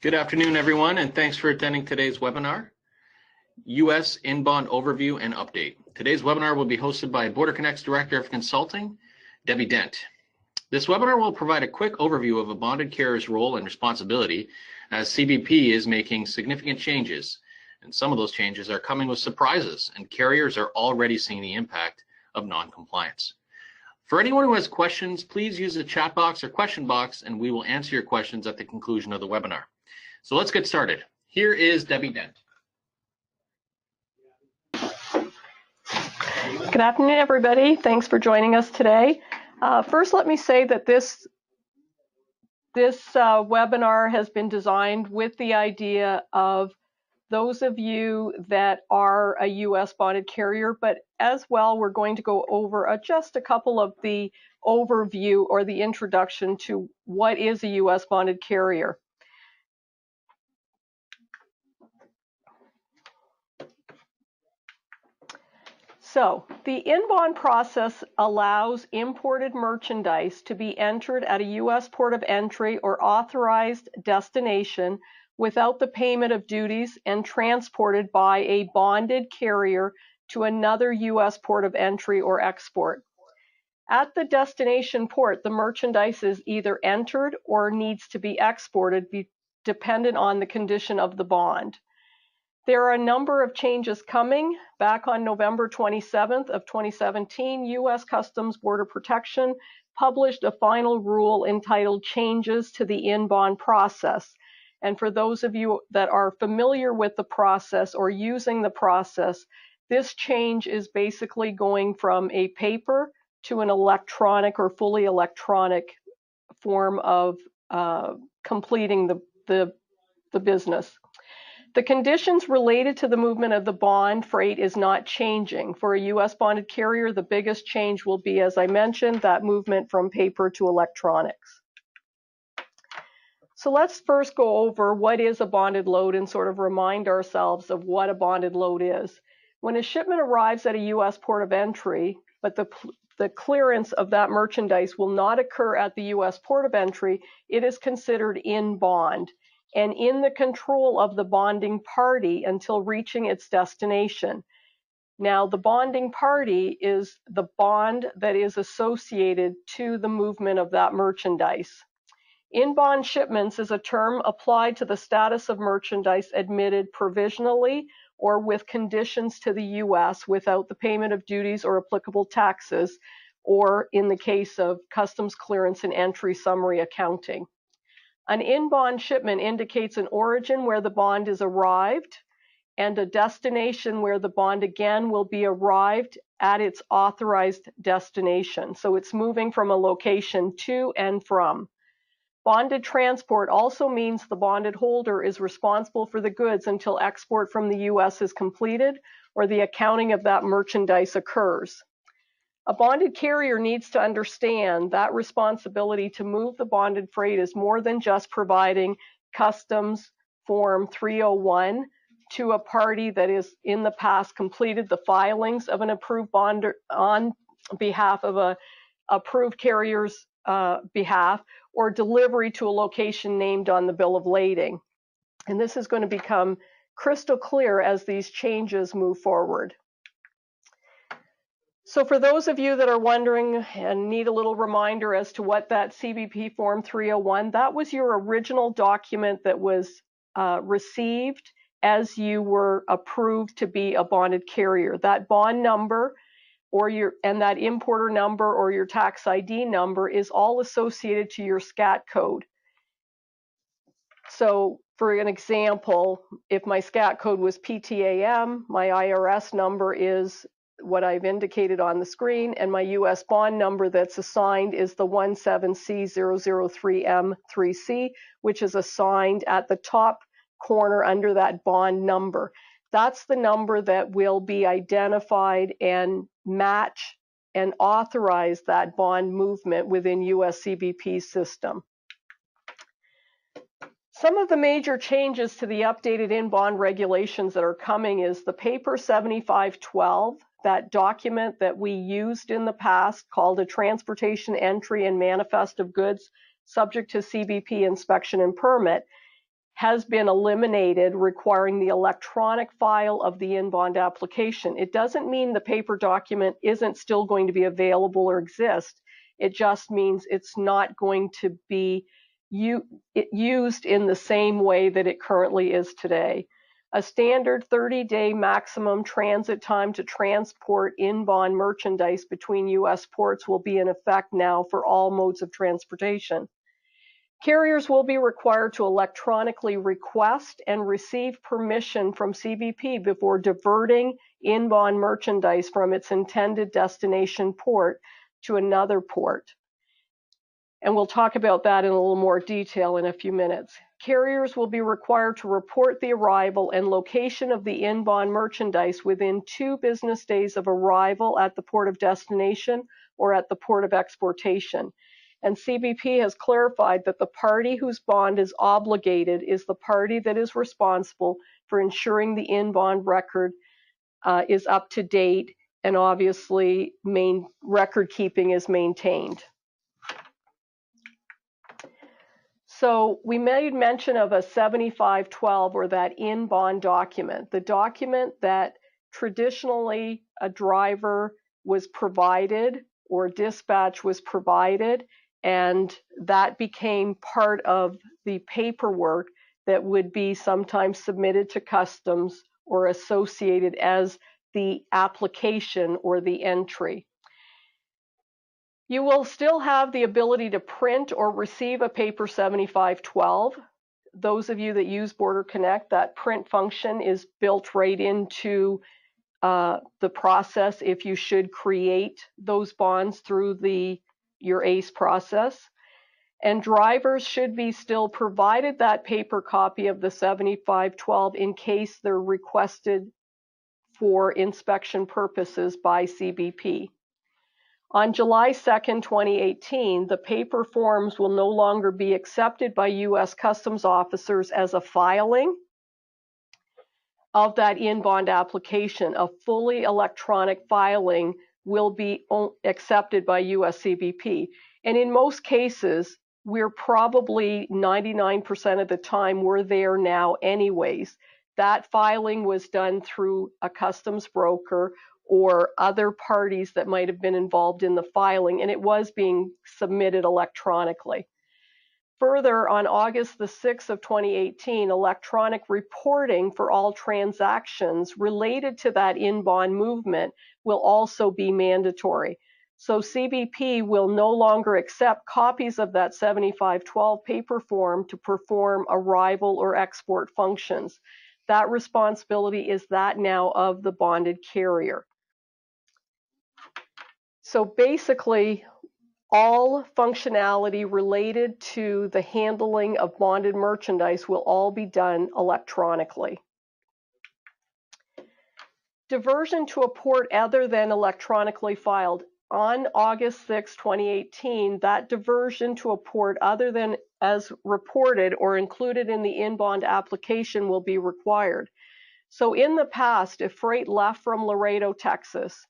Good afternoon, everyone, and thanks for attending today's webinar, U.S. In-Bond Overview and Update. Today's webinar will be hosted by BorderConnect's Director of Consulting, Debbie Dent. This webinar will provide a quick overview of a bonded carrier's role and responsibility as CBP is making significant changes, and some of those changes are coming with surprises, and carriers are already seeing the impact of non-compliance. For anyone who has questions, please use the chat box or question box, and we will answer your questions at the conclusion of the webinar. So let's get started. Here is Debbie Dent. Good afternoon, everybody. Thanks for joining us today. First, let me say that this webinar has been designed with the idea of those of you that are a U.S. bonded carrier, but as well, we're going to go over just a couple of the overview or the introduction to what is a U.S. bonded carrier. So the in-bond process allows imported merchandise to be entered at a U.S. port of entry or authorized destination without the payment of duties and transported by a bonded carrier to another U.S. port of entry or export. At the destination port, the merchandise is either entered or needs to be exported, dependent on the condition of the bond. There are a number of changes coming. Back on November 27th of 2017, U.S. Customs Border Protection published a final rule entitled Changes to the In-Bond Process. And for those of you that are familiar with the process or using the process, this change is basically going from a paper to an electronic or fully electronic form of completing the business. The conditions related to the movement of the bond freight is not changing. For a U.S. bonded carrier, the biggest change will be, as I mentioned, that movement from paper to electronics. So let's first go over what is a bonded load and sort of remind ourselves of what a bonded load is. When a shipment arrives at a U.S. port of entry, but the clearance of that merchandise will not occur at the U.S. port of entry, it is considered in bond and in the control of the bonding party until reaching its destination. Now, the bonding party is the bond that is associated to the movement of that merchandise. In-bond shipments is a term applied to the status of merchandise admitted provisionally or with conditions to the U.S. without the payment of duties or applicable taxes, or in the case of customs clearance and entry summary accounting. An in-bond shipment indicates an origin where the bond is arrived and a destination where the bond again will be arrived at its authorized destination. So it's moving from a location to and from. Bonded transport also means the bonded holder is responsible for the goods until export from the U.S. is completed or the accounting of that merchandise occurs. A bonded carrier needs to understand that responsibility to move the bonded freight is more than just providing customs form 301 to a party that is in the past completed the filings of an approved bond on behalf of a approved carrier's behalf, or delivery to a location named on the bill of lading. And this is going to become crystal clear as these changes move forward. So for those of you that are wondering and need a little reminder as to what that CBP Form 301, that was your original document that was received as you were approved to be a bonded carrier. That bond number and that importer number or your tax ID number is all associated to your SCAT code. So for an example, if my SCAT code was PTAM, my IRS number is what I've indicated on the screen, and my U.S. bond number that's assigned is the 17C003M3C, which is assigned at the top corner under that bond number. That's the number that will be identified and match and authorize that bond movement within U.S. CBP's system. Some of the major changes to the updated in-bond regulations that are coming is the paper 7512, that document that we used in the past called a transportation entry and manifest of goods subject to CBP inspection and permit. has been eliminated, requiring the electronic file of the in-bond application. It doesn't mean the paper document isn't still going to be available or exist. It just means it's not going to be used in the same way that it currently is today. A standard 30-day maximum transit time to transport in-bond merchandise between U.S. ports will be in effect now for all modes of transportation. Carriers will be required to electronically request and receive permission from CBP before diverting in-bond merchandise from its intended destination port to another port. And we'll talk about that in a little more detail in a few minutes. Carriers will be required to report the arrival and location of the in-bond merchandise within 2 business days of arrival at the port of destination or at the port of exportation. And CBP has clarified that the party whose bond is obligated is the party that is responsible for ensuring the in-bond record is up to date, and obviously record keeping is maintained. So we made mention of a 7512, or that in-bond document, the document that traditionally a driver was provided or dispatch was provided, and that became part of the paperwork that would be sometimes submitted to customs or associated as the application or the entry. You will still have the ability to print or receive a paper 7512. Those of you that use BorderConnect, that print function is built right into the process if you should create those bonds through your ACE process. And drivers should be still provided that paper copy of the 7512 in case they're requested for inspection purposes by CBP. On July 2nd, 2018, the paper forms will no longer be accepted by U.S. Customs officers as a filing of that in-bond application. A fully electronic filing will be accepted by U.S. CBP. And in most cases, we're probably 99% of the time we're there now anyways. That filing was done through a customs broker or other parties that might have been involved in the filing, and it was being submitted electronically. Further, on August the 6th of 2018, electronic reporting for all transactions related to that in-bond movement will also be mandatory. So CBP will no longer accept copies of that 7512 paper form to perform arrival or export functions. That responsibility is now of the bonded carrier. So basically, all functionality related to the handling of bonded merchandise will all be done electronically. Diversion to a port other than electronically filed. On August 6, 2018, that diversion to a port other than as reported or included in the in-bond application will be required. So in the past, if freight left from Laredo, Texas,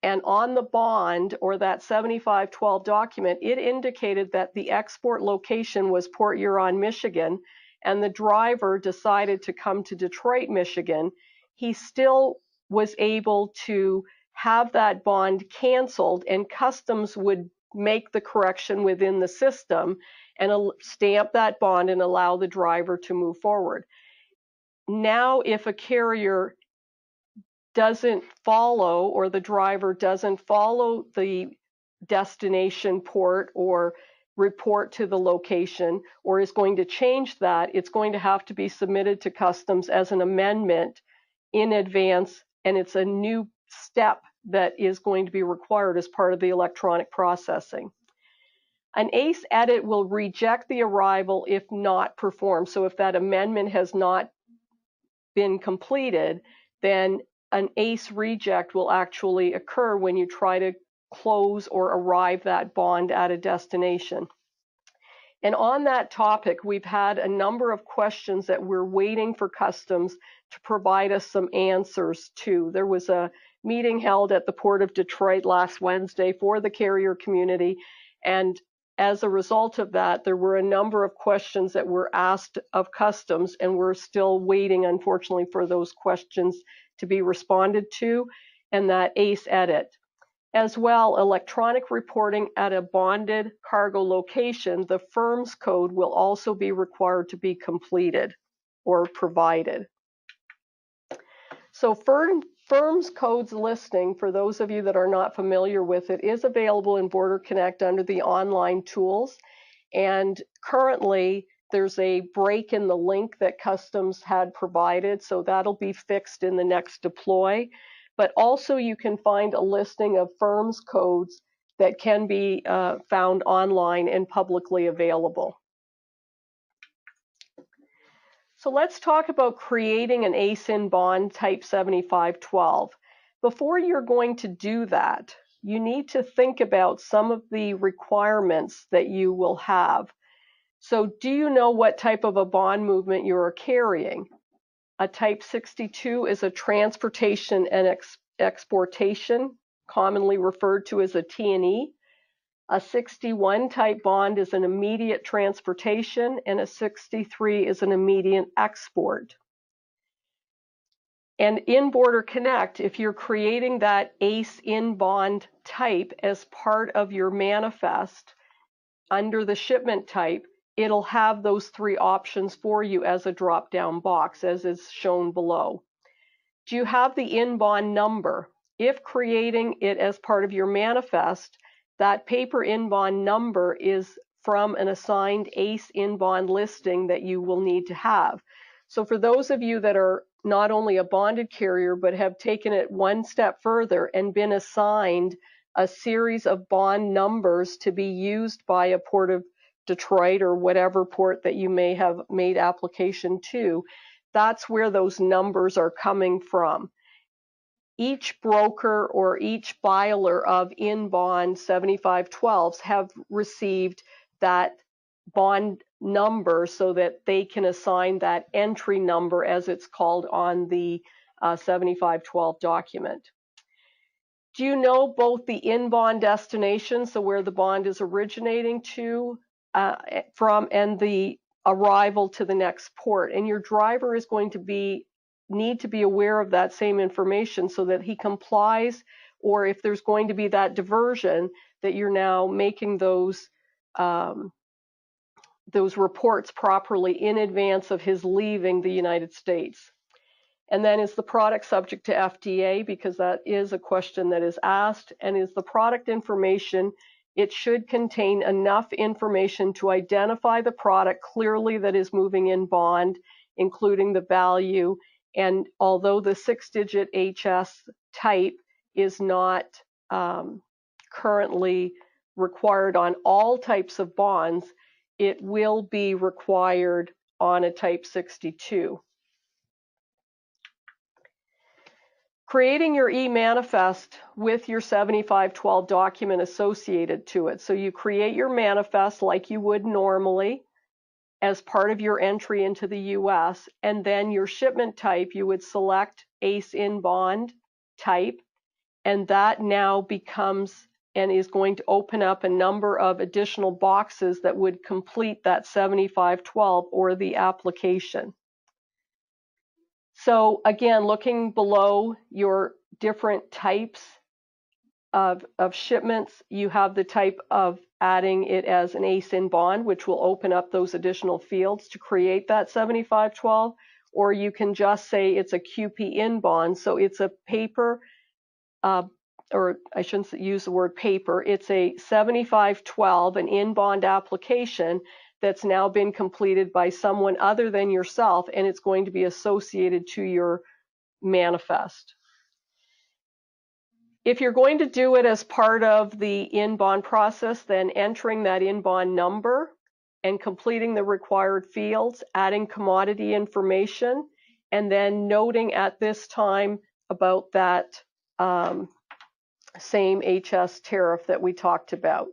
and on the bond or that 7512 document, it indicated that the export location was Port Huron, Michigan, and the driver decided to come to Detroit, Michigan, he still was able to have that bond canceled, and customs would make the correction within the system and stamp that bond and allow the driver to move forward. Now, if a carrier doesn't follow, or the driver doesn't follow the destination port or report to the location, or is going to change that, it's going to have to be submitted to customs as an amendment in advance, and it's a new step that is going to be required as part of the electronic processing. An ACE edit will reject the arrival if not performed. So if that amendment has not been completed, then an ACE reject will actually occur when you try to close or arrive that bond at a destination. And on that topic, we've had a number of questions that we're waiting for customs to provide us some answers to. There was a meeting held at the Port of Detroit last Wednesday for the carrier community, and as a result of that, there were a number of questions that were asked of customs, and we're still waiting, unfortunately, for those questions to be responded to, and that ACE edit. As well, electronic reporting at a bonded cargo location, the firm's code will also be required to be completed or provided. So firm's codes listing, for those of you that are not familiar with it, is available in BorderConnect under the online tools. And currently, there's a break in the link that Customs had provided, so that'll be fixed in the next deploy. But also you can find a listing of firm's codes that can be found online and publicly available. So let's talk about creating an ACE-IN bond type 7512. Before you're going to do that, you need to think about some of the requirements that you will have. So do you know what type of a bond movement you are carrying? A type 62 is a transportation and exportation, commonly referred to as a T&E. A 61 type bond is an immediate transportation, and a 63 is an immediate export. And in BorderConnect, if you're creating that ACE-IN bond type as part of your manifest under the shipment type, it'll have those three options for you as a drop-down box, as is shown below. Do you have the IN bond number? If creating it as part of your manifest, that paper IN bond number is from an assigned ACE-IN bond listing that you will need to have. So for those of you that are not only a bonded carrier, but have taken it one step further and been assigned a series of bond numbers to be used by a Port of Detroit or whatever port that you may have made application to, that's where those numbers are coming from. Each broker or each filer of IN bond 7512s have received that bond number so that they can assign that entry number, as it's called on the 7512 document. Do you know both the IN bond destination, so where the bond is originating from, and the arrival to the next port? And your driver is going to need to be aware of that same information so that he complies, or if there's going to be that diversion, that you're now making those reports properly in advance of his leaving the United States. And then, is the product subject to FDA? Because that is a question that is asked. And is the product information, it should contain enough information to identify the product clearly that is moving in bond, including the value. And although the 6-digit HS type is not currently required on all types of bonds, it will be required on a type 62. Creating your e-manifest with your 7512 document associated to it. So you create your manifest like you would normally as part of your entry into the US, and then your shipment type, you would select ACE-IN bond type, and that now becomes and is going to open up a number of additional boxes that would complete that 7512 or the application. So again, looking below your different types of shipments, you have the type of adding it as an ACE-IN bond, which will open up those additional fields to create that 7512, or you can just say it's a QP-IN bond, so it's a paper, or I shouldn't use the word paper, it's a 7512, an IN bond application that's now been completed by someone other than yourself, and it's going to be associated to your manifest. If you're going to do it as part of the IN bond process, then entering that IN bond number and completing the required fields, adding commodity information, and then noting at this time about that same HS tariff that we talked about.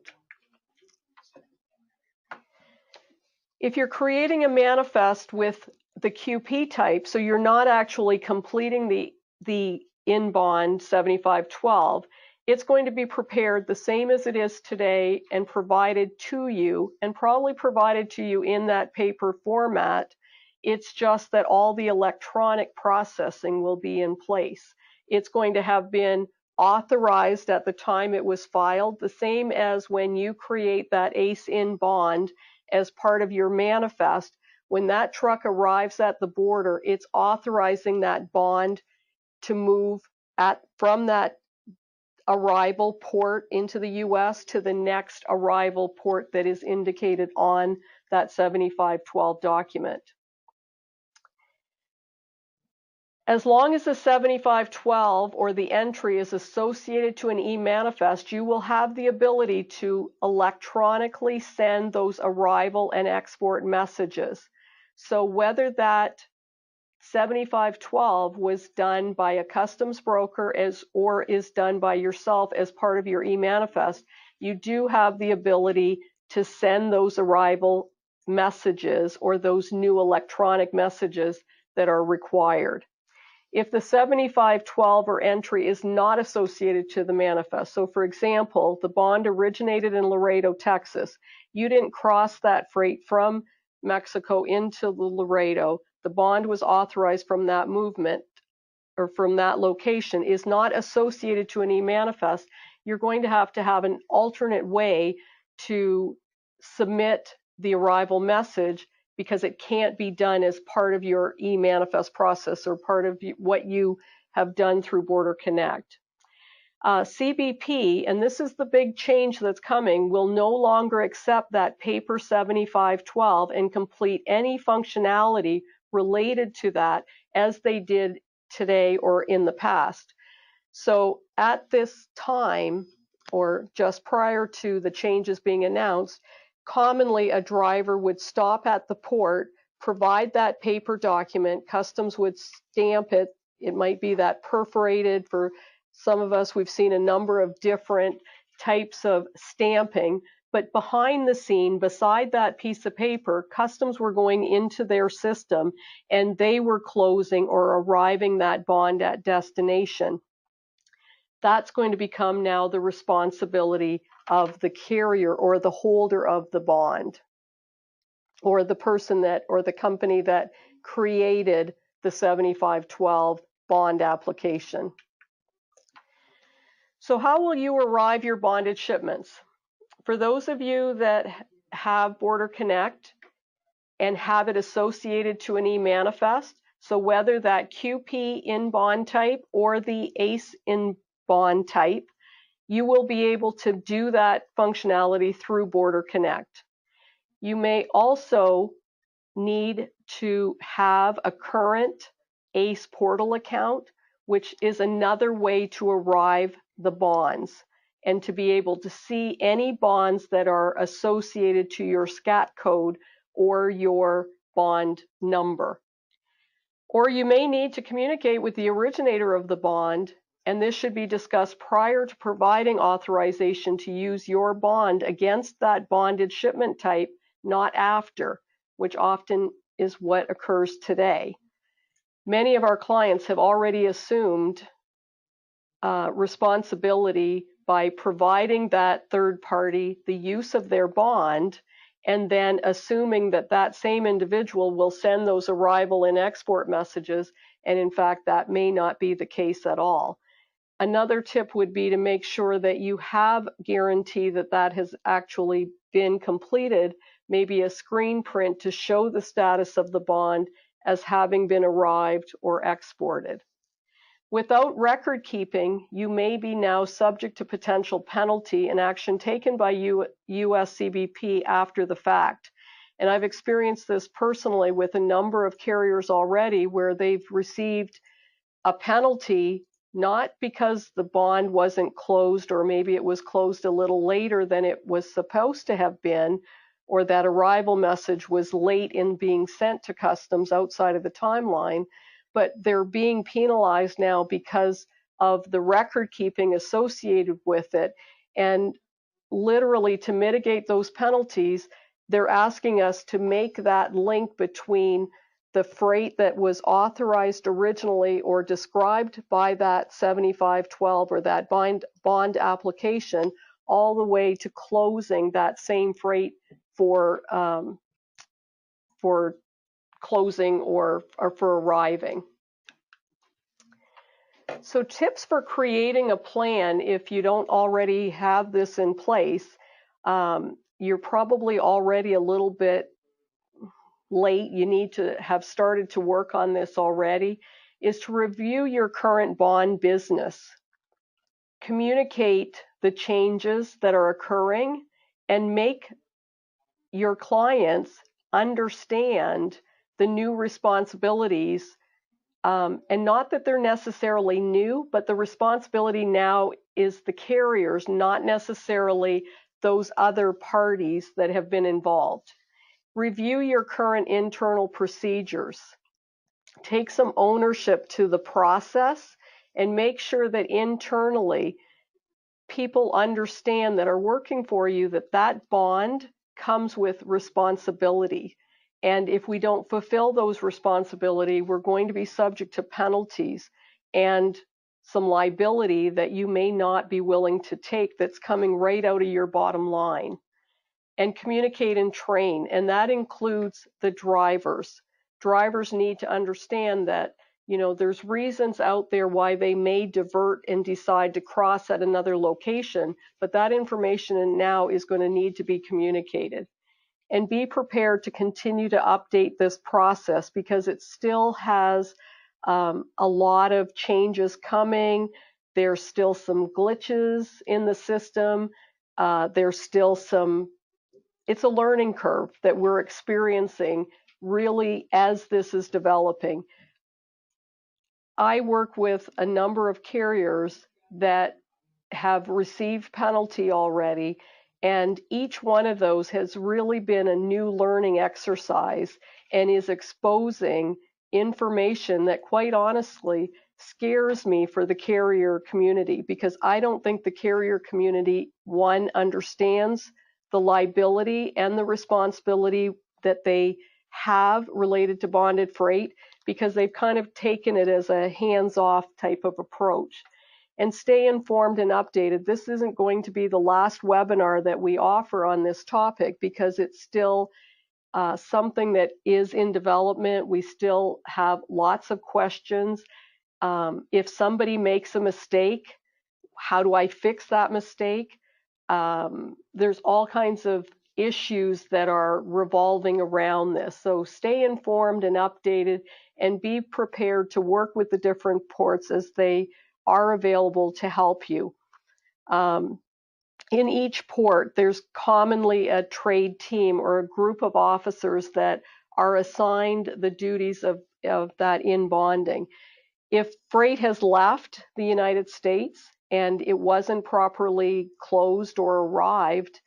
If you're creating a manifest with the QP type, so you're not actually completing the IN bond 7512, It's going to be prepared the same as it is today and provided to you, and probably provided to you in that paper format. It's just that all the electronic processing will be in place. It's going to have been authorized at the time it was filed, the same as when you create that ACE-in bond as part of your manifest. When that truck arrives at the border, it's authorizing that bond to move from that arrival port into the U.S. to the next arrival port that is indicated on that 7512 document. As long as the 7512 or the entry is associated to an e-manifest, you will have the ability to electronically send those arrival and export messages. So whether that 7512 was done by a customs broker or is done by yourself as part of your e-manifest, you do have the ability to send those arrival messages or those new electronic messages that are required. If the 7512 or entry is not associated to the manifest, so for example, the bond originated in Laredo, Texas, you didn't cross that freight from Mexico into Laredo, the bond was authorized from that movement or from that location, is not associated to an e-manifest, you're going to have an alternate way to submit the arrival message, because it can't be done as part of your e-manifest process or part of what you have done through BorderConnect. CBP, and this is the big change that's coming, will no longer accept that paper 7512 and complete any functionality related to that as they did today or in the past. So at this time, or just prior to the changes being announced, commonly a driver would stop at the port, provide that paper document, customs would stamp it. It might be that perforated. For some of us, we've seen a number of different types of stamping, but behind the scene, beside that piece of paper, customs were going into their system and they were closing or arriving that bond at destination. That's going to become now the responsibility of the carrier or the holder of the bond, or the person that, or the company that created the 7512 bond application. So how will you arrive your bonded shipments? For those of you that have BorderConnect and have it associated to an e-manifest, so whether that QP in bond type or the ACE in bond type, you will be able to do that functionality through BorderConnect. You may also need to have a current ACE portal account, which is another way to arrive the bonds and to be able to see any bonds that are associated to your SCAT code or your bond number. Or you may need to communicate with the originator of the bond, and this should be discussed prior to providing authorization to use your bond against that bonded shipment type, not after, which often is what occurs today. Many of our clients have already assumed responsibility by providing that third party the use of their bond, and then assuming that that same individual will send those arrival and export messages, and in fact that may not be the case at all. Another tip would be to make sure that you have guarantee that that has actually been completed, maybe a screen print to show the status of the bond as having been arrived or exported. Without record keeping, you may be now subject to potential penalty and action taken by US CBP after the fact. And I've experienced this personally with a number of carriers already, where they've received a penalty not because the bond wasn't closed, or maybe it was closed a little later than it was supposed to have been, or that arrival message was late in being sent to customs outside of the timeline, but they're being penalized now because of the record keeping associated with it. And literally, to mitigate those penalties, they're asking us to make that link between the freight that was authorized originally or described by that 7512 or that bond application, all the way to closing that same freight for closing or for arriving. So tips for creating a plan if you don't already have this in place. You're probably already a little bit late. You need to have started to work on this already, is to review your current bond business. Communicate the changes that are occurring and make your clients understand the new responsibilities. And not that they're necessarily new, but the responsibility now is the carriers, not necessarily those other parties that have been involved. Review your current internal procedures. Take some ownership to the process and make sure that internally people understand that are working for you that that bond comes with responsibility. And if we don't fulfill those responsibility, we're going to be subject to penalties and some liability that you may not be willing to take that's coming right out of your bottom line. And communicate and train, and that includes the drivers. Drivers need to understand that, you know, there's reasons out there why they may divert and decide to cross at another location, but that information now is going to need to be communicated. And be prepared to continue to update this process because it still has a lot of changes coming. There's still some glitches in the system. There's still it's a learning curve that we're experiencing really as this is developing. I work with a number of carriers that have received penalty already, and each one of those has really been a new learning exercise and is exposing information that quite honestly scares me for the carrier community, because I don't think the carrier community, one, understands the liability and the responsibility that they have related to bonded freight, because they've kind of taken it as a hands-off type of approach. And stay informed and updated. This isn't going to be the last webinar that we offer on this topic because it's still something that is in development. We still have lots of questions. If somebody makes a mistake, how do I fix that mistake? There's all kinds of issues that are revolving around this. So stay informed and updated and be prepared to work with the different ports as they are available to help you. In each port, there's commonly a trade team or a group of officers that are assigned the duties of that in bonding. If freight has left the United States and it wasn't properly closed or arrived,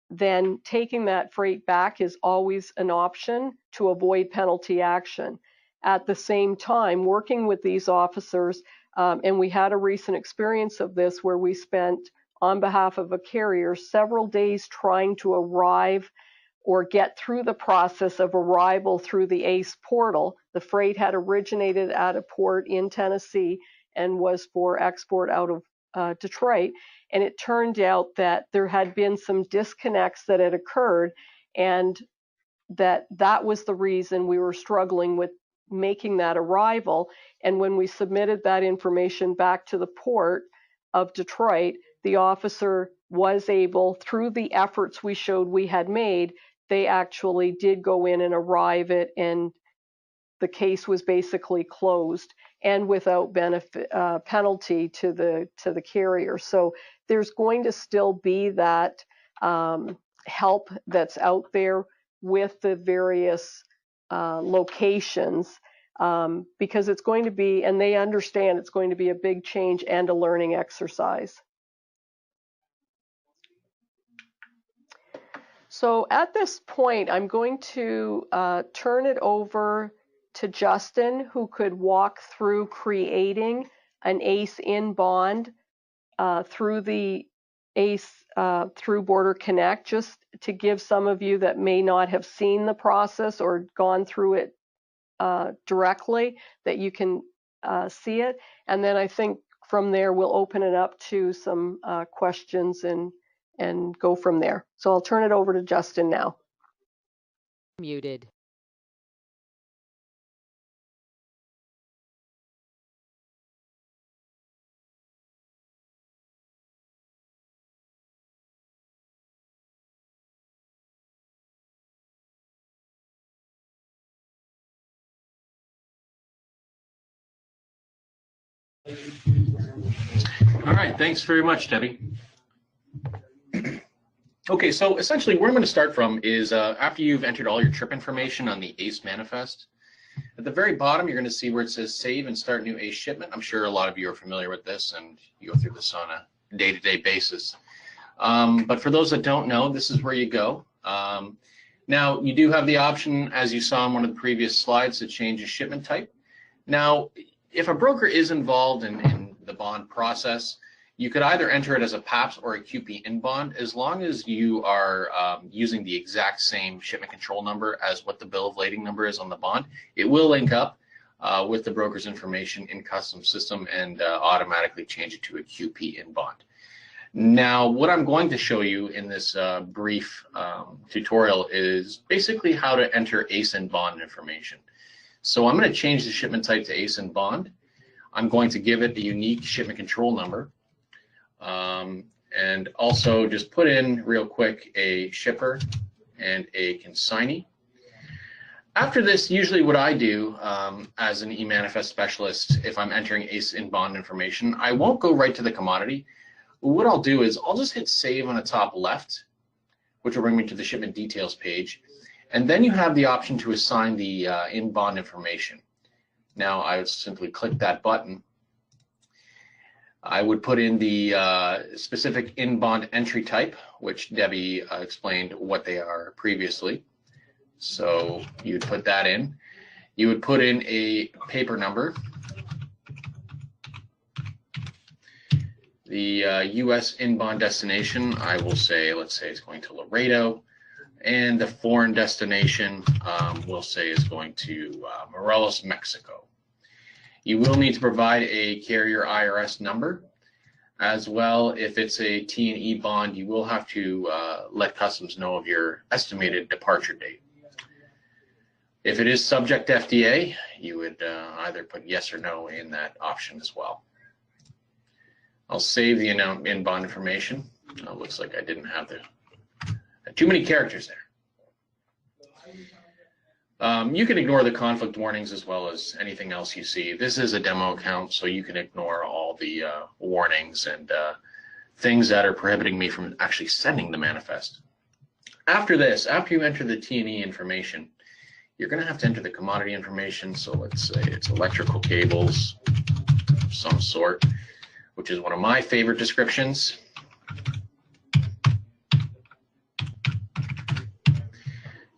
then taking that freight back is always an option to avoid penalty action. At the same time, working with these officers, and we had a recent experience of this where we spent, on behalf of a carrier, several days trying to arrive or get through the process of arrival through the ACE portal. The freight had originated at a port in Tennessee and was for export out of Detroit. And it turned out that there had been some disconnects that had occurred, and that was the reason we were struggling with making that arrival. And when we submitted that information back to the port of Detroit, the officer was able, through the efforts we showed we had made, they actually did go in and arrive it, and the case was basically closed and without penalty to the carrier. So there's going to still be that help that's out there with the various locations, because it's going to be, and they understand it's going to be a big change and a learning exercise. So at this point, I'm going to turn it over to Justin, who could walk through creating an ACE in bond through the ACE through BorderConnect, just to give some of you that may not have seen the process or gone through it directly that you can see it. And then I think from there we'll open it up to some questions and go from there. So I'll turn it over to Justin now. Muted. All right, thanks very much, Debbie. Okay, so essentially where I'm going to start from is after you've entered all your trip information on the ACE manifest, at the very bottom you're going to see where it says save and start new ACE shipment. I'm sure a lot of you are familiar with this and you go through this on a day-to-day basis. But for those that don't know, this is where you go. Now, you do have the option, as you saw in one of the previous slides, to change the shipment type. Now, if a broker is involved in the bond process, you could either enter it as a PAPS or a QP in bond, as long as you are using the exact same shipment control number as what the bill of lading number is on the bond. It will link up with the broker's information in custom system and automatically change it to a QP in bond. Now, what I'm going to show you in this brief tutorial is basically how to enter ACE in bond information. So I'm going to change the shipment type to ACE in bond. I'm going to give it a unique shipment control number. And also just put in real quick a shipper and a consignee. After this, usually what I do as an e-manifest specialist, if I'm entering ACE in bond information, I won't go right to the commodity. What I'll do is I'll just hit save on the top left, which will bring me to the shipment details page. And then you have the option to assign the in bond information. Now I would simply click that button. I would put in the specific in bond entry type, which Debbie explained what they are previously. So you'd put that in. You would put in a paper number. The U.S. in bond destination, I will say, let's say it's going to Laredo. And the foreign destination, we'll say, is going to Morelos, Mexico. You will need to provide a carrier IRS number. As well, if it's a T&E bond, you will have to let customs know of your estimated departure date. If it is subject to FDA, you would either put yes or no in that option as well. I'll save the in bond information. It looks like I didn't have too many characters there. You can ignore the conflict warnings as well as anything else you see. This is a demo account, so you can ignore all the warnings and things that are prohibiting me from actually sending the manifest. After this, after you enter the T&E information, you're going to have to enter the commodity information. So let's say it's electrical cables of some sort, which is one of my favorite descriptions.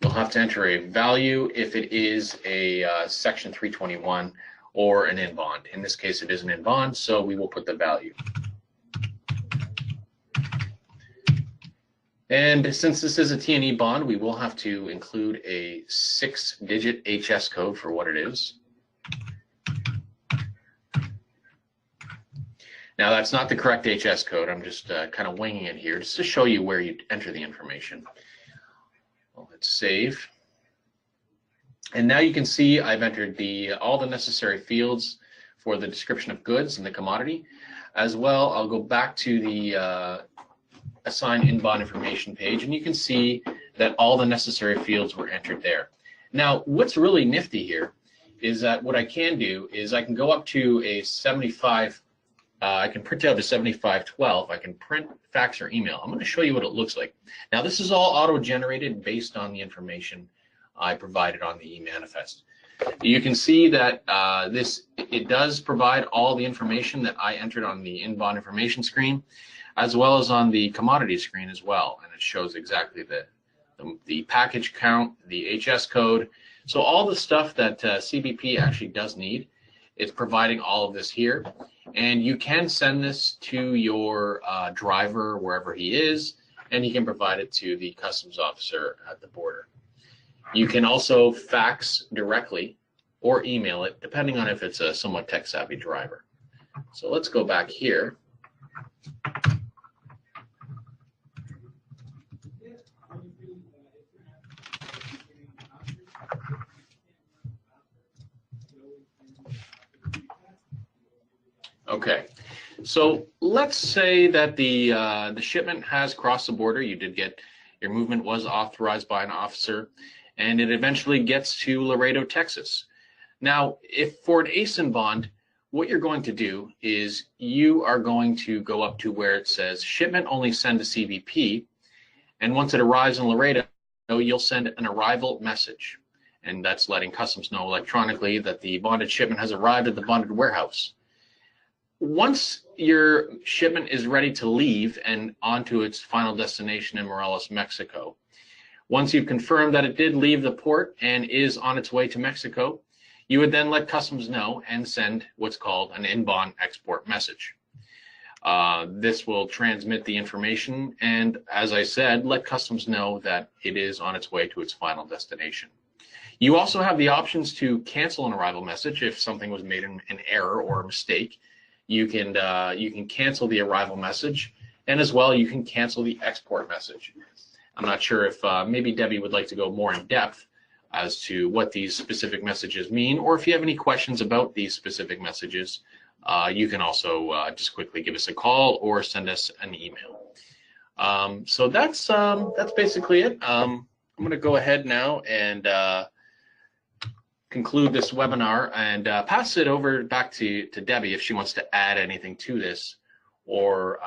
You'll have to enter a value if it is a section 321 or an in bond. In this case, it is an in bond, so we will put the value. And since this is a T&E bond, we will have to include a 6-digit HS code for what it is. Now, that's not the correct HS code. I'm just kind of winging it here just to show you where you enter the information. Well, let's save. And now you can see I've entered all the necessary fields for the description of goods and the commodity. As well, I'll go back to the assign in bond information page, and you can see that all the necessary fields were entered there. Now, what's really nifty here is that what I can do is I can go up to a 75, I can print out a 7512, I can print, fax, or email. I'm going to show you what it looks like. Now, this is all auto-generated based on the information I provided on the e-manifest. You can see that it does provide all the information that I entered on the in bond information screen, as well as on the commodity screen as well, and it shows exactly the package count, the HS code. So all the stuff that CBP actually does need, it's providing all of this here, and you can send this to your driver wherever he is, and he can provide it to the customs officer at the border. You can also fax directly or email it, depending on if it's a somewhat tech-savvy driver. So let's go back here. Okay, so let's say that the shipment has crossed the border. You did get, your movement was authorized by an officer, and it eventually gets to Laredo, Texas. Now, if for an ASIN bond, what you're going to do is you are going to go up to where it says shipment only send to CBP, and once it arrives in Laredo, you'll send an arrival message, and that's letting customs know electronically that the bonded shipment has arrived at the bonded warehouse. Once your shipment is ready to leave and onto its final destination in Morelos, Mexico, once you've confirmed that it did leave the port and is on its way to Mexico, you would then let customs know and send what's called an in-bond export message. This will transmit the information and, as I said, let customs know that it is on its way to its final destination. You also have the options to cancel an arrival message if something was made in an error or a mistake. You can cancel the arrival message, and as well you can cancel the export message. I'm not sure if maybe Debbie would like to go more in depth as to what these specific messages mean, or if you have any questions about these specific messages, you can also just quickly give us a call or send us an email. So that's basically it. I'm going to go ahead now and conclude this webinar and pass it over back to Debbie if she wants to add anything to this, or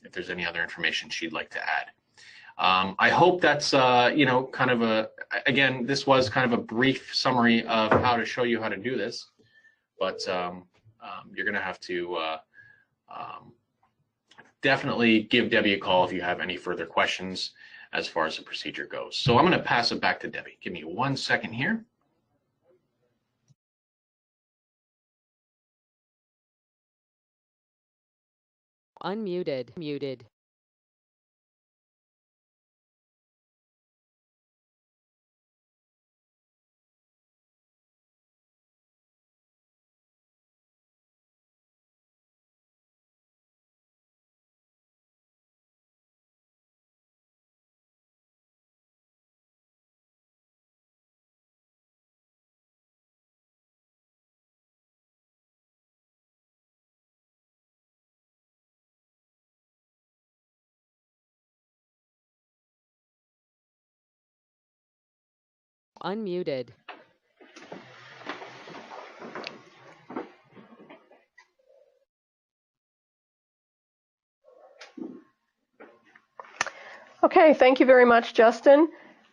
if there's any other information she'd like to add. I hope that's kind of again, this was kind of a brief summary of how to show you how to do this, but you're going to have to definitely give Debbie a call if you have any further questions as far as the procedure goes. So I'm going to pass it back to Debbie. Give me 1 second here. Unmuted. Muted. Unmuted. Okay, thank you very much, Justin.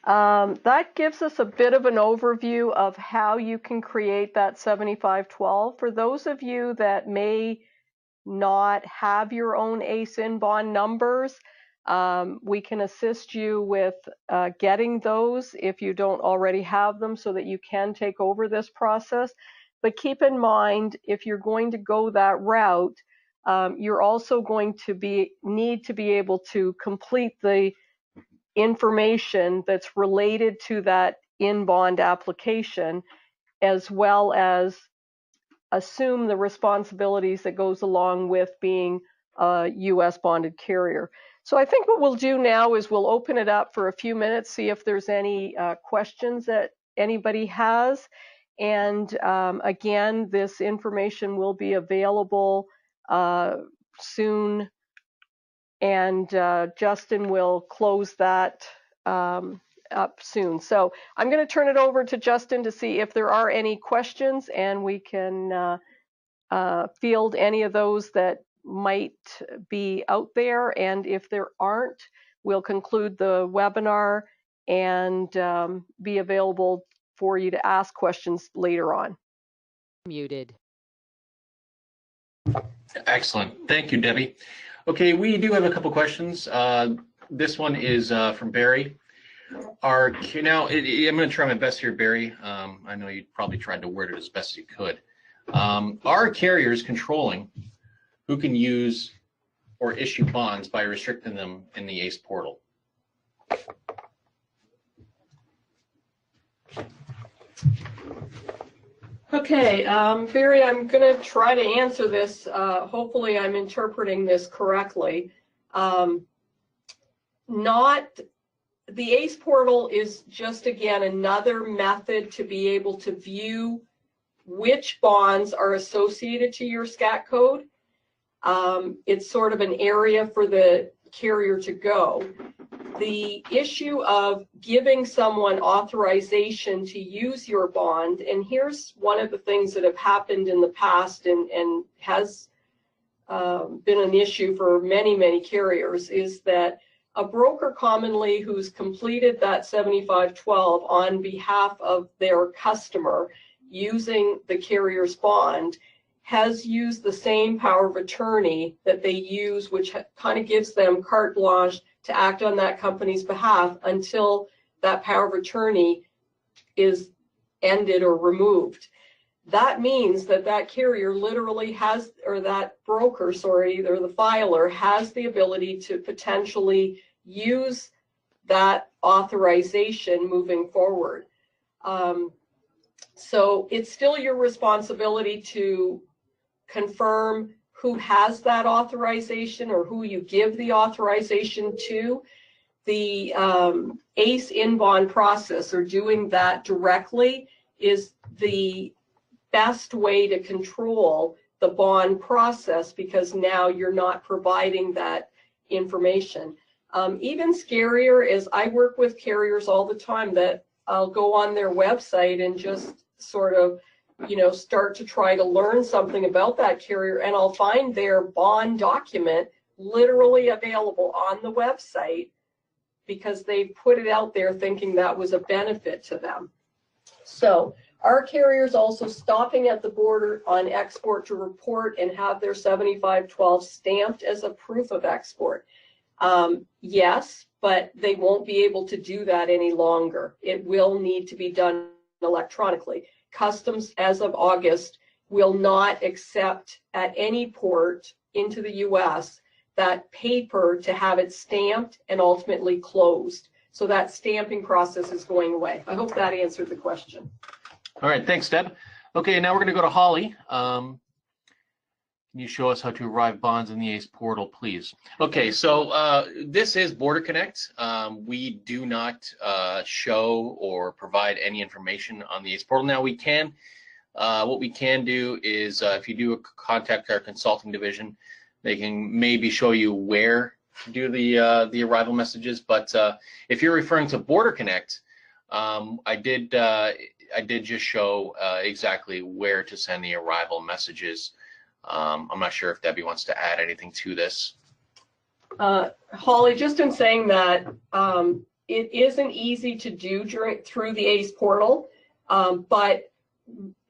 That gives us a bit of an overview of how you can create that 7512. For those of you that may not have your own ASIN bond numbers, we can assist you with getting those if you don't already have them, so that you can take over this process. But keep in mind, if you're going to go that route, you're also going to need to be able to complete the information that's related to that in-bond application, as well as assume the responsibilities that goes along with being a U.S. bonded carrier. So I think what we'll do now is we'll open it up for a few minutes, see if there's any questions that anybody has. And again, this information will be available soon, and Justin will close that up soon. So I'm going to turn it over to Justin to see if there are any questions, and we can field any of those that might be out there. And if there aren't, we'll conclude the webinar and be available for you to ask questions later on. Muted. Excellent. Thank you, Debbie. Okay, we do have a couple questions. This one is from Barry. I'm going to try my best here, Barry. I know you probably tried to word it as best as you could. Are carriers controlling who can use or issue bonds by restricting them in the ACE portal? Okay, Barry, I'm going to try to answer this. Hopefully I'm interpreting this correctly. The ACE portal is just, again, another method to be able to view which bonds are associated to your SCAT code. It's sort of an area for the carrier to go. The issue of giving someone authorization to use your bond, and here's one of the things that have happened in the past and has been an issue for many, many carriers, is that a broker commonly who's completed that 7512 on behalf of their customer using the carrier's bond has used the same power of attorney that they use, which kind of gives them carte blanche to act on that company's behalf until that power of attorney is ended or removed. That means that that carrier literally has, or that broker, sorry, or the filer has the ability to potentially use that authorization moving forward. So it's still your responsibility to confirm who has that authorization or who you give the authorization to. The ACE in-bond process, or doing that directly, is the best way to control the bond process, because now you're not providing that information. Even scarier is, I work with carriers all the time that I'll go on their website and just sort of, you know, start to try to learn something about that carrier, and I'll find their bond document literally available on the website because they put it out there thinking that was a benefit to them. So our carriers also stopping at the border on export to report and have their 7512 stamped as a proof of export. Yes, but they won't be able to do that any longer. It will need to be done electronically. Customs, as of August, will not accept at any port into the US that paper to have it stamped and ultimately closed. So that stamping process is going away. I hope that answered the question. All right, thanks, Deb. Okay, now we're going to go to Holly. Can you show us how to arrive bonds in the ACE portal, please? Okay, so this is BorderConnect. We do not show or provide any information on the ACE portal. Now we can, what we can do is if you do contact our consulting division, they can maybe show you where to do the arrival messages. But if you're referring to BorderConnect, I did just show exactly where to send the arrival messages. I'm not sure if Debbie wants to add anything to this. Holly, just in saying that it isn't easy to do through the ACE portal, but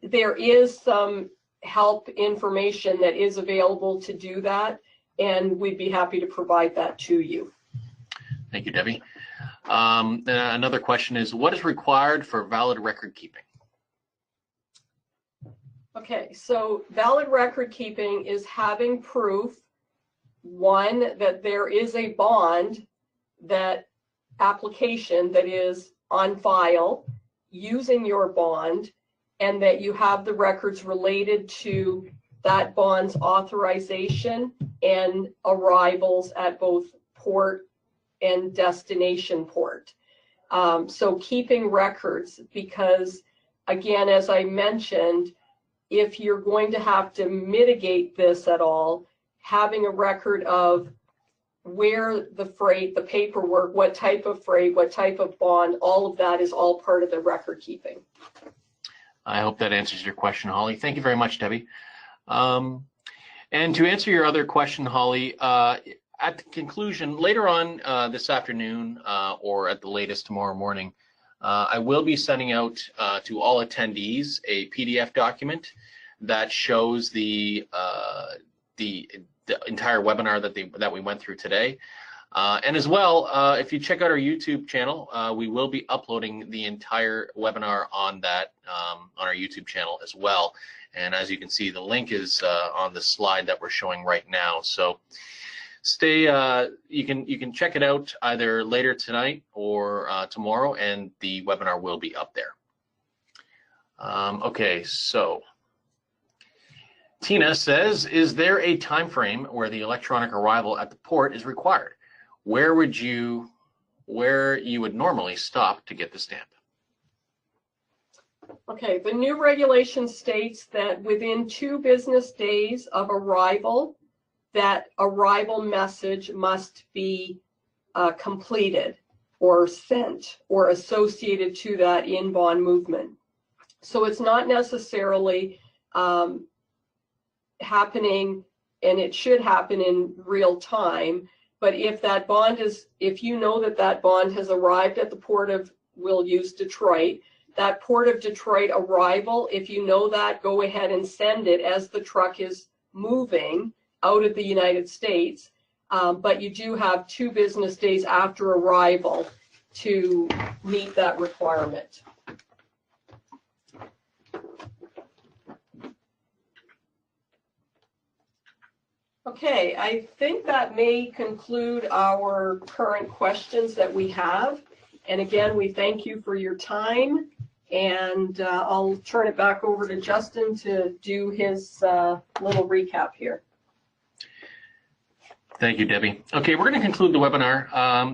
there is some help information that is available to do that, and we'd be happy to provide that to you. Thank you, Debbie. Another question is, what is required for valid record keeping? Okay, so valid record keeping is having proof, one, that there is a bond, that application that is on file using your bond, and that you have the records related to that bond's authorization and arrivals at both port and destination port. So keeping records, because again, as I mentioned, if you're going to have to mitigate this at all, having a record of where the freight, the paperwork, what type of freight, what type of bond, all of that is all part of the record keeping. I hope that answers your question, Holly. Thank you very much, Debbie. And to answer your other question, Holly, at the conclusion, later on this afternoon or at the latest tomorrow morning, I will be sending out to all attendees a PDF document that shows the entire webinar that we went through today. And as well, if you check out our YouTube channel, we will be uploading the entire webinar on that on our YouTube channel as well. And as you can see, the link is on the slide that we're showing right now. So stay. You can check it out either later tonight or tomorrow, and the webinar will be up there. Okay, so Tina says, is there a time frame where the electronic arrival at the port is required? Where you would normally stop to get the stamp? Okay, the new regulation states that within 2 business days of arrival, that arrival message must be completed or sent or associated to that in-bond movement. So it's not necessarily happening, and it should happen in real time, but if that bond is, if you know that that bond has arrived at the port of, we'll use Detroit, that port of Detroit arrival, if you know that, go ahead and send it as the truck is moving out of the United States. But you do have 2 business days after arrival to meet that requirement. Okay, I think that may conclude our current questions that we have. And again, we thank you for your time. And I'll turn it back over to Justin to do his little recap here. Thank you, Debbie. Okay, we're going to conclude the webinar.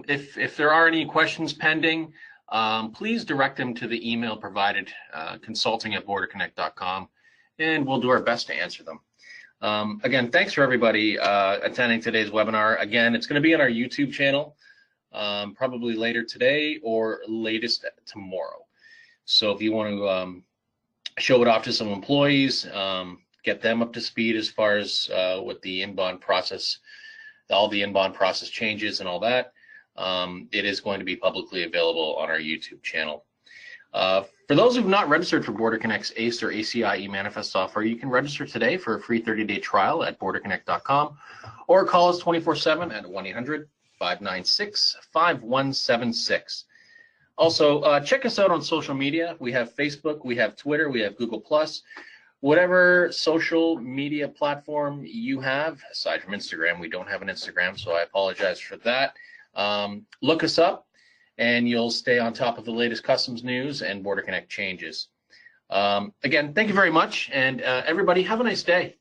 If there are any questions pending, please direct them to the email provided, consulting@borderconnect.com, and we'll do our best to answer them. Again, thanks for everybody attending today's webinar. Again, it's going to be on our YouTube channel, probably later today or latest tomorrow. So if you want to show it off to some employees, get them up to speed as far as what the in-bond process, all the in-bond process changes and all that, it is going to be publicly available on our YouTube channel. For those who've not registered for BorderConnect's ACE or ACI e-manifest software, you can register today for a free 30-day trial at BorderConnect.com or call us 24/7 at 1-800-596-5176. Also, check us out on social media. We have Facebook, we have Twitter, we have Google+. Whatever social media platform you have, aside from Instagram, we don't have an Instagram, so I apologize for that. Look us up, and you'll stay on top of the latest customs news and BorderConnect changes. Again, thank you very much, and everybody have a nice day.